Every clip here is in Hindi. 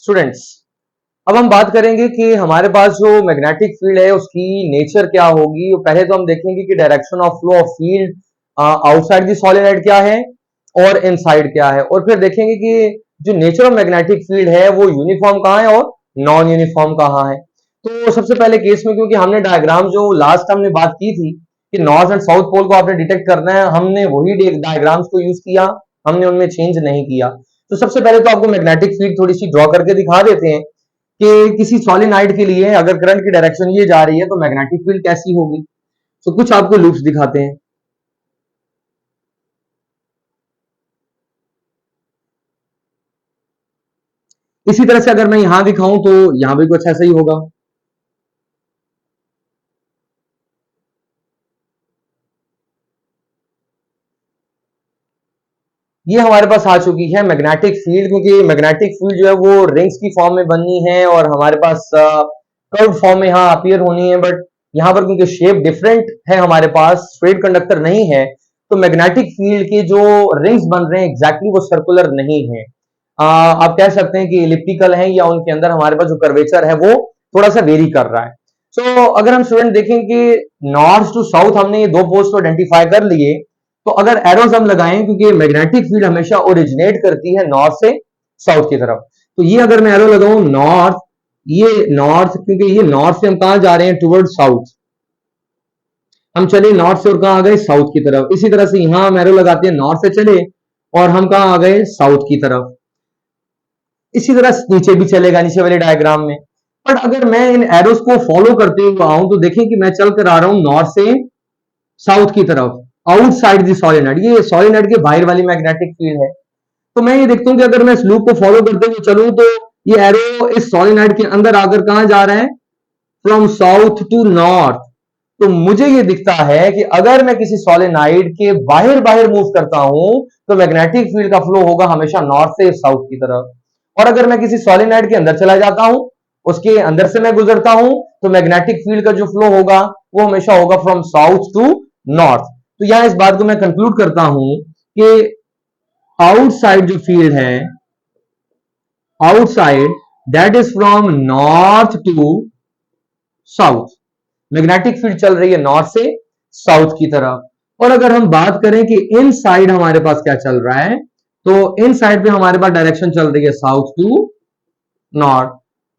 स्टूडेंट्स, अब हम बात करेंगे कि हमारे पास जो मैग्नेटिक फील्ड है उसकी नेचर क्या होगी। पहले तो हम देखेंगे कि direction of flow of field outside the solenoid क्या है और इनसाइड क्या है, और फिर देखेंगे कि जो नेचर ऑफ मैग्नेटिक फील्ड है वो यूनिफॉर्म कहाँ है और नॉन यूनिफॉर्म कहाँ है। तो सबसे पहले केस में, क्योंकि हमने डायग्राम जो लास्ट हमने बात की थी कि नॉर्थ एंड साउथ पोल को आपने डिटेक्ट करना है, हमने वही डायग्राम्स को यूज किया, हमने उनमें चेंज नहीं किया। तो सबसे पहले तो आपको मैग्नेटिक फील्ड थोड़ी सी ड्रॉ करके दिखा देते हैं कि किसी सॉलिनॉइड के लिए अगर करंट की डायरेक्शन ये जा रही है तो मैग्नेटिक फील्ड कैसी होगी। तो कुछ आपको लूप्स दिखाते हैं। इसी तरह से अगर मैं यहां दिखाऊं तो यहां भी कुछ ऐसा ही होगा। ये हमारे पास आ चुकी है मैग्नेटिक फील्ड, क्योंकि मैग्नेटिक फील्ड जो है वो रिंग्स की फॉर्म में बननी है और हमारे पास कर्व फॉर्म में यहाँ अपीयर होनी है। बट यहाँ पर क्योंकि शेप डिफरेंट है, हमारे पास स्ट्रेट कंडक्टर नहीं है, तो मैग्नेटिक फील्ड के जो रिंग्स बन रहे हैं एग्जैक्टली वो सर्कुलर नहीं है। आप कह सकते हैं कि इलिप्टिकल है या उनके अंदर हमारे पास जो कर्वेचर है वो थोड़ा सा वेरी कर रहा है। सो अगर हम स्टूडेंट देखें कि नॉर्थ टू साउथ हमने ये दो पोल्स को आइडेंटिफाई कर लिए, तो अगर एरोज हम लगाएं, क्योंकि मैग्नेटिक फील्ड हमेशा ओरिजिनेट करती है नॉर्थ से साउथ की तरफ, तो ये अगर मैं एरो लगाऊं नॉर्थ, ये नॉर्थ, क्योंकि ये नॉर्थ से हम कहां जा रहे हैं, टुवर्ड साउथ, हम चले नॉर्थ से और कहां आ गए, साउथ की तरफ। इसी तरह से यहां हम एरो लगाते हैं, नॉर्थ से चले और हम कहां आ गए, साउथ की तरफ। इसी तरह नीचे भी चलेगा, नीचे वाले डायग्राम में। बट अगर मैं इन एरोस को फॉलो करते हुए आऊं तो देखें कि मैं चल कर आ रहा हूं नॉर्थ से साउथ की तरफ, आउटसाइड दी सॉलिनॉइड, ये सॉलिनॉइड के बाहर वाली मैग्नेटिक फील्ड है। तो मैं ये देखता हूं कि अगर मैं इस लूप को फॉलो करते हुए चलूं तो ये एरो इस सॉलिनॉइड के अंदर आकर कहां जा रहा है, फ्रॉम साउथ टू नॉर्थ। तो मुझे ये दिखता है कि अगर मैं किसी सॉलिनॉइड के बाहर बाहर मूव करता हूं तो मैग्नेटिक फील्ड का फ्लो होगा हमेशा नॉर्थ से साउथ की तरफ, और अगर मैं किसी सॉलिनॉइड के अंदर चला जाता हूं, उसके अंदर से मैं गुजरता हूं, तो मैग्नेटिक फील्ड का जो फ्लो होगा वो हमेशा होगा फ्रॉम साउथ टू नॉर्थ। तो यहां इस बात को मैं कंक्लूड करता हूं कि आउटसाइड जो फील्ड है, outside, that is from north to south. Magnetic field चल रही है नॉर्थ से साउथ की तरफ। और अगर हम बात करें कि इन साइड हमारे पास क्या चल रहा है, तो इन साइड पे हमारे पास डायरेक्शन चल रही है साउथ टू नॉर्थ।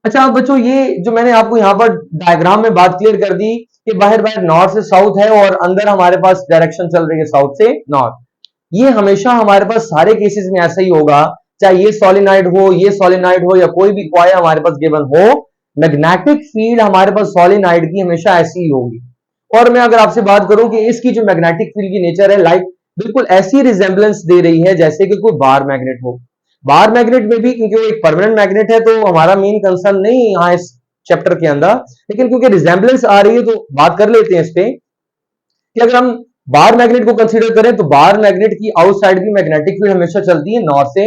अच्छा अब बच्चों, ये जो मैंने आपको यहां पर डायग्राम में बात क्लियर कर दी कि बाहर बाहर नॉर्थ से साउथ है और अंदर हमारे पास डायरेक्शन चल रही है साउथ से नॉर्थ, ये हमेशा हमारे पास सारे केसेस में ऐसा ही होगा, चाहे ये सॉलिनॉइड हो, ये सॉलिनॉइड हो, या कोई भी क्वाया हमारे पास गिवन हो, मैग्नेटिक फील्ड हमारे पास सॉलिनॉइड की हमेशा ऐसी ही होगी। और मैं अगर आपसे बात करूं कि इसकी जो मैग्नेटिक फील्ड की नेचर है, लाइक बिल्कुल ऐसी रिजेंबलेंस दे रही है जैसे कि कोई बार मैग्नेट हो। बार मैग्नेट में भी, क्योंकि वो एक परमानेंट मैग्नेट है, तो हमारा मेन कंसर्न नहीं है यहाँ इस चैप्टर के अंदर, लेकिन क्योंकि रिजेंबलेंस आ रही है तो बात कर लेते हैं इस पे कि अगर हम बार मैग्नेट को कंसीडर करें तो बार मैग्नेट की आउटसाइड की मैग्नेटिक फील्ड हमेशा चलती है नॉर्थ से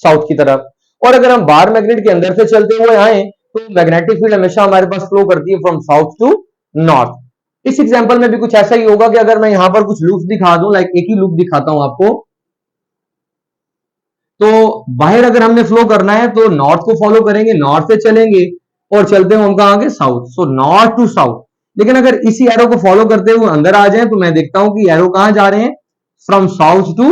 साउथ की तरफ, और अगर हम बार मैग्नेट के अंदर से चलते हुए आए तो मैग्नेटिक फील्ड हमेशा हमारे पास फ्लो करती है फ्रॉम साउथ टू नॉर्थ। इस एग्जांपल में भी कुछ ऐसा ही होगा कि अगर मैं यहां पर कुछ लूप्स दिखा दूं, लाइक एक ही लूप दिखाता हूं आपको, तो बाहर अगर हमने फ्लो करना है तो नॉर्थ को फॉलो करेंगे, नॉर्थ से चलेंगे और चलते हुए हम कहां आगे, south, so north to south. लेकिन अगर इसी एरो को फॉलो करते हुए अंदर आ जाए तो मैं देखता हूं कि एरो कहां जा रहे हैं, फ्रॉम साउथ टू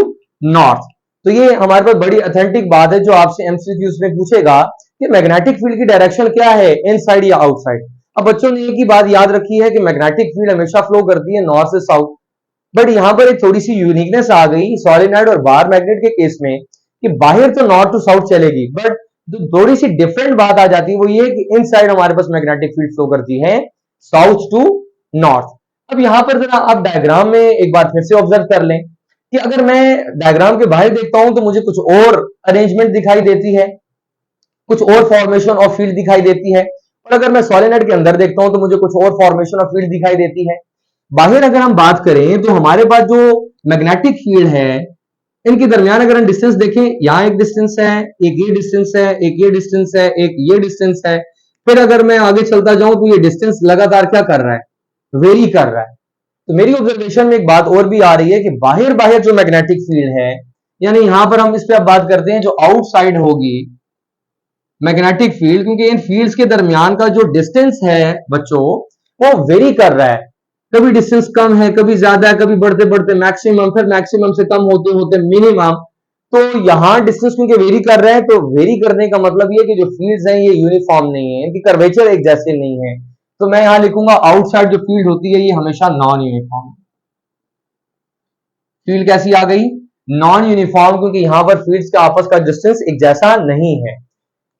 नॉर्थ। तो ये हमारे पास बड़ी ऑथेंटिक बात है जो आपसे एमसीक्यूज में पूछेगा कि मैग्नेटिक फील्ड की डायरेक्शन क्या है, इनसाइड या आउटसाइड। अब बच्चों ने एक ही बात याद रखी है कि मैग्नेटिक फील्ड हमेशा फ्लो करती है नॉर्थ से साउथ, बट यहां पर एक थोड़ी सी यूनिकनेस आ गई सॉलिनॉइड और बार मैग्नेट के केस में कि बाहर तो नॉर्थ टू साउथ चलेगी, बट जो थोड़ी सी डिफरेंट बात आ जाती है वो ये कि इन साइड हमारे पास मैग्नेटिक फील्ड फ्लो करती है साउथ टू नॉर्थ। अब यहां पर जरा आप डायग्राम में एक बार फिर से ऑब्जर्व कर लें कि अगर मैं डायग्राम के बाहर देखता हूं तो मुझे कुछ और अरेंजमेंट दिखाई देती है, कुछ और फॉर्मेशन ऑफ फील्ड दिखाई देती है, और अगर मैं सॉलिनॉइड के अंदर देखता हूं तो मुझे कुछ और फॉर्मेशन ऑफ फील्ड दिखाई देती है। बाहर अगर हम बात करें तो हमारे पास जो मैग्नेटिक फील्ड है, इनके दरमियान अगर हम डिस्टेंस देखें, यहां एक डिस्टेंस है, एक ये डिस्टेंस है, एक ये डिस्टेंस है, एक ये डिस्टेंस है, फिर अगर मैं आगे चलता जाऊं तो ये डिस्टेंस लगातार क्या कर रहा है, वेरी कर रहा है। तो मेरी ऑब्जर्वेशन में एक बात और भी आ रही है कि बाहर बाहर जो मैग्नेटिक फील्ड है, यानी यहां पर हम इस पे अब बात करते हैं जो आउटसाइड होगी, मैग्नेटिक फील्ड, क्योंकि इन फील्ड्स के दरमियान का जो डिस्टेंस है बच्चों वो वेरी कर रहा है, कभी डिस्टेंस कम है, कभी ज्यादा है, कभी बढ़ते बढ़ते मैक्सिमम, फिर मैक्सिमम से कम होते होते मिनिमम। तो यहाँ डिस्टेंस क्योंकि वेरी कर रहे हैं, तो वेरी करने का मतलब ये कि जो फील्ड्स हैं ये यूनिफॉर्म नहीं है, इनकी कर्वेचर एक जैसे नहीं है। तो मैं यहां लिखूंगा आउटसाइड जो फील्ड होती है ये हमेशा नॉन यूनिफॉर्म। फील्ड कैसी आ गई? नॉन यूनिफॉर्म, क्योंकि यहां पर फील्ड्स का आपस का डिस्टेंस एक जैसा नहीं है।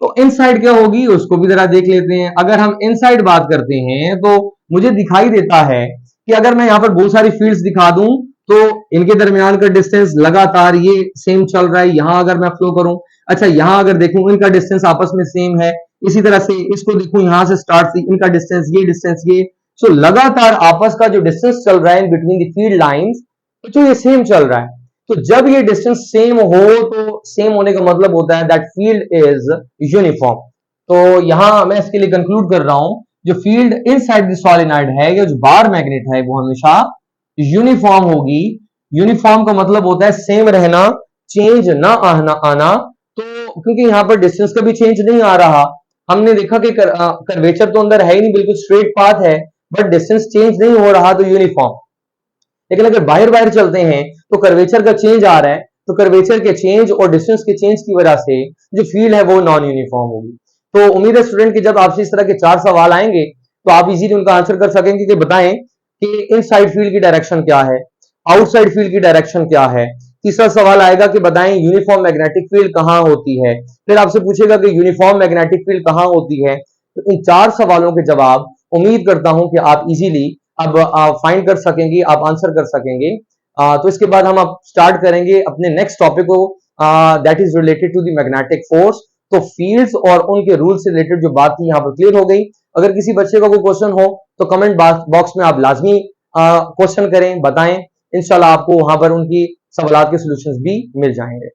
तो इनसाइड क्या होगी उसको भी जरा देख लेते हैं। अगर हम इनसाइड बात करते हैं तो मुझे दिखाई देता है कि अगर मैं यहां पर बहुत सारी फील्ड्स दिखा दूं तो इनके दरमियान का डिस्टेंस लगातार ये सेम चल रहा है। यहां अगर मैं फ्लो करूं, अच्छा यहां अगर देखूं इनका डिस्टेंस आपस में सेम है, इसी तरह से इसको देखूं यहां से स्टार्ट से इनका डिस्टेंस ये, सो लगातार आपस का जो डिस्टेंस चल रहा है in between the field lines तो ये सेम चल रहा है। तो जब ये डिस्टेंस सेम हो तो सेम होने का मतलब होता है दैट फील्ड इज यूनिफॉर्म। तो यहां मैं इसके लिए कंक्लूड कर रहा हूं जो फील्ड इनसाइड द सॉलिनॉइड है या जो बार मैग्नेट है वो हमेशा यूनिफॉर्म होगी। यूनिफॉर्म का मतलब होता है सेम रहना, चेंज ना आना। तो क्योंकि यहां पर डिस्टेंस का भी चेंज नहीं आ रहा, हमने देखा कि कर्वेचर तो अंदर है ही नहीं, बिल्कुल स्ट्रेट पाथ है, बट डिस्टेंस चेंज नहीं हो रहा तो यूनिफॉर्म। लेकिन अगर बाहर बाहर चलते हैं तो कर्वेचर का चेंज आ रहा है, तो कर्वेचर के चेंज और डिस्टेंस के चेंज की वजह से जो फील्ड है वो नॉन यूनिफॉर्म होगी। तो उम्मीद है स्टूडेंट कि जब आपसे इस तरह के 4 सवाल आएंगे तो आप इजीली उनका आंसर कर सकेंगे कि बताएं कि इनसाइड फील्ड की डायरेक्शन क्या है, आउटसाइड फील्ड की डायरेक्शन क्या है। तीसरा सवाल आएगा कि बताएं यूनिफॉर्म मैग्नेटिक फील्ड कहां होती है। फिर आपसे पूछेगा कि यूनिफॉर्म मैग्नेटिक फील्ड कहां होती है। तो इन 4 सवालों के जवाब उम्मीद करता हूं कि आप इजीली अब फाइंड कर सकेंगे, आप आंसर कर सकेंगे। तो इसके बाद हम अब स्टार्ट करेंगे अपने नेक्स्ट टॉपिक को, that is related to the magnetic force. तो फील्ड्स और उनके रूल से रिलेटेड जो बात थी यहाँ पर क्लियर हो गई। अगर किसी बच्चे का कोई क्वेश्चन हो तो कमेंट बॉक्स में आप लाजमी क्वेश्चन करें, बताएं। इंशाल्लाह आपको वहां पर उनकी सवालात के सॉल्यूशंस भी मिल जाएंगे।